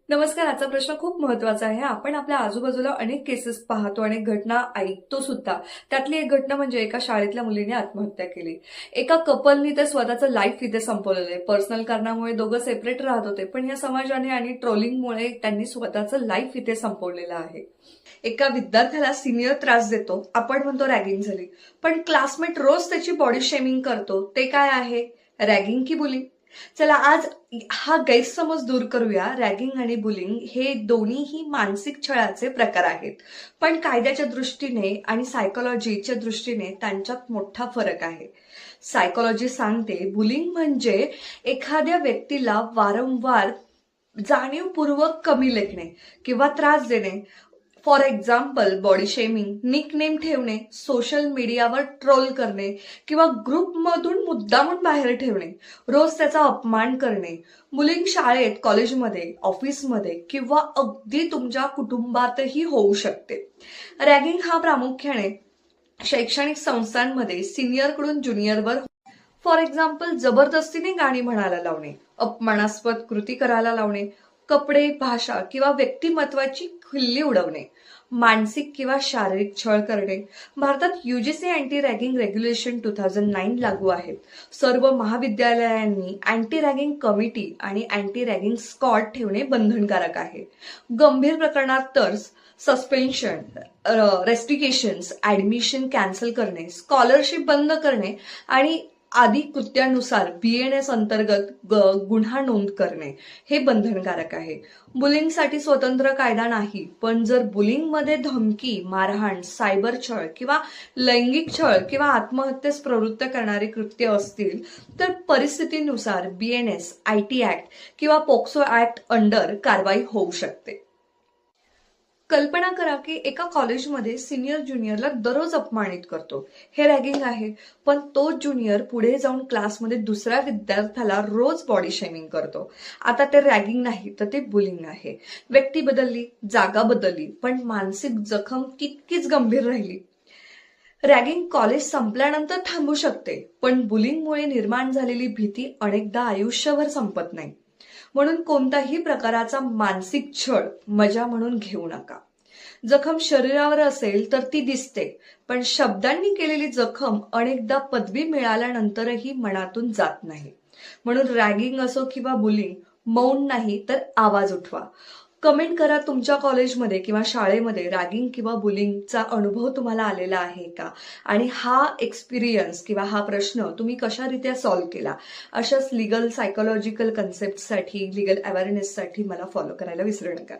नमस्कार. आजचा प्रश्न खूप महत्वाचा आहे. आपण आपल्या आजूबाजूला अनेक केसेस पाहतो, अनेक घटना ऐकतो सुद्धा. त्यातली एक घटना म्हणजे एका शाळेतल्या मुलीने आत्महत्या केली. एका कपलनी तर स्वतःचं लाईफ इथे संपवलेलं आहे. पर्सनल कारणामुळे दोघं सेपरेट राहत होते, पण या समाजाने आणि ट्रोलिंगमुळे त्यांनी स्वतःचं लाईफ इथे संपवलेलं आहे. एका विद्यार्थ्याला सिनियर त्रास देतो, आपण म्हणतो रॅगिंग झाली, पण क्लासमेट रोज त्याची बॉडी शेमिंग करतो. ते काय आहे? रॅगिंग की बुलिंग? चला आज हा गैरसमज दूर करूया. रॅगिंग आणि बुलिंग हे दोन्हीही मानसिक छळाचे प्रकार आहेत, पण कायद्याच्या दृष्टीने आणि सायकोलॉजीच्या दृष्टीने त्यांच्यात मोठा फरक आहे. सायकोलॉजी सांगते बुलिंग म्हणजे एखाद्या व्यक्तीला वारंवार जाणीवपूर्वक कमी लेखणे किंवा त्रास देणे. For example body shaming, nickname ठेवणे, सोशल मीडियावर ट्रोल करणे किंवा ग्रुपमधून मुद्दामून बाहेर ठेवणे, रोज त्याचा अपमान करणे. मुलीं शाळेत, कॉलेजमध्ये, ऑफिसमध्ये किंवा अगदी तुमच्या कुटुंबातही होऊ शकते. रॅगिंग हा प्रामुख्याने शैक्षणिक संस्थांमध्ये सिनियरकडून ज्युनियरवर, फॉर एक्झाम्पल जबरदस्तीने गाणी म्हणायला लावणे, अपमानास्पद कृती करायला लावणे, कपडे, भाषा किंवा व्यक्तिमत्वाची खिल्ली उडवणे, मानसिक किंवा शारीरिक छळ करणे. भारतात यूजीसी अँटी रॅगिंग रेग्युलेशन 2009 लागू आहेत. सर्व महाविद्यालयांनी अँटी रॅगिंग कमिटी आणि अँटी रॅगिंग स्क्वॉड ठेवणे बंधनकारक आहे. गंभीर प्रकरणात तर सस्पेन्शन, रेस्ट्रिकेशन्स, ऍडमिशन कॅन्सल करणे, स्कॉलरशिप बंद करणे आणि आदी कृत्यानुसार BNS अंतर्गत गुन्हा नोंद करणे हे बंधनकारक आहे. बुलिंगसाठी स्वतंत्र कायदा नाही, पण जर बुलिंगमध्ये धमकी, मारहाण, सायबर छळ किंवा लैंगिक छळ किंवा आत्महत्येस प्रवृत्त करणारी कृत्य असतील तर परिस्थितीनुसार BNS, IT ऍक्ट किंवा पोक्सो ऍक्ट अंडर कारवाई होऊ शकते. कल्पना करा की एका कॉलेजमध्ये सिनियर ज्युनियरला दररोज अपमानित करतो. हे रॅगिंग आहे. पण तोच ज्युनियर पुढे जाऊन क्लासमध्ये दुसऱ्या विद्यार्थ्याला रोज बॉडी शेमिंग करतो. आता ते रॅगिंग नाही तर ते बुलिंग आहे. व्यक्ती बदलली, जागा बदलली, पण मानसिक जखम तितकीच गंभीर राहिली. रॅगिंग कॉलेज संपल्यानंतर थांबू शकते, पण बुलिंगमुळे निर्माण झालेली भीती अनेकदा आयुष्यभर संपत नाही. म्हणून कोणत्याही प्रकाराचा मानसिक छळ मजा म्हणून घेऊ नका. जखम शरीरावर असेल तर ती दिसते, पण शब्दांनी केलेली जखम अनेकदा पदवी मिळाल्यानंतरही मनातून जात नाही. म्हणून रॅगिंग असो किंवा बुलिंग, मौन नाही तर आवाज उठवा. कमेंट करा तुमच्या कॉलेजमध्ये किंवा शाळेमध्ये रॅगिंग किंवा बुलिंगचा अनुभव तुम्हाला आलेला आहे का, आणि हा एक्सपिरियन्स किंवा हा प्रश्न तुम्ही कशारित्या सॉल्व्ह केला. अशाच लिगल सायकोलॉजिकल कन्सेप्टसाठी, लिगल अवेअरनेससाठी मला फॉलो करायला विसरू नका.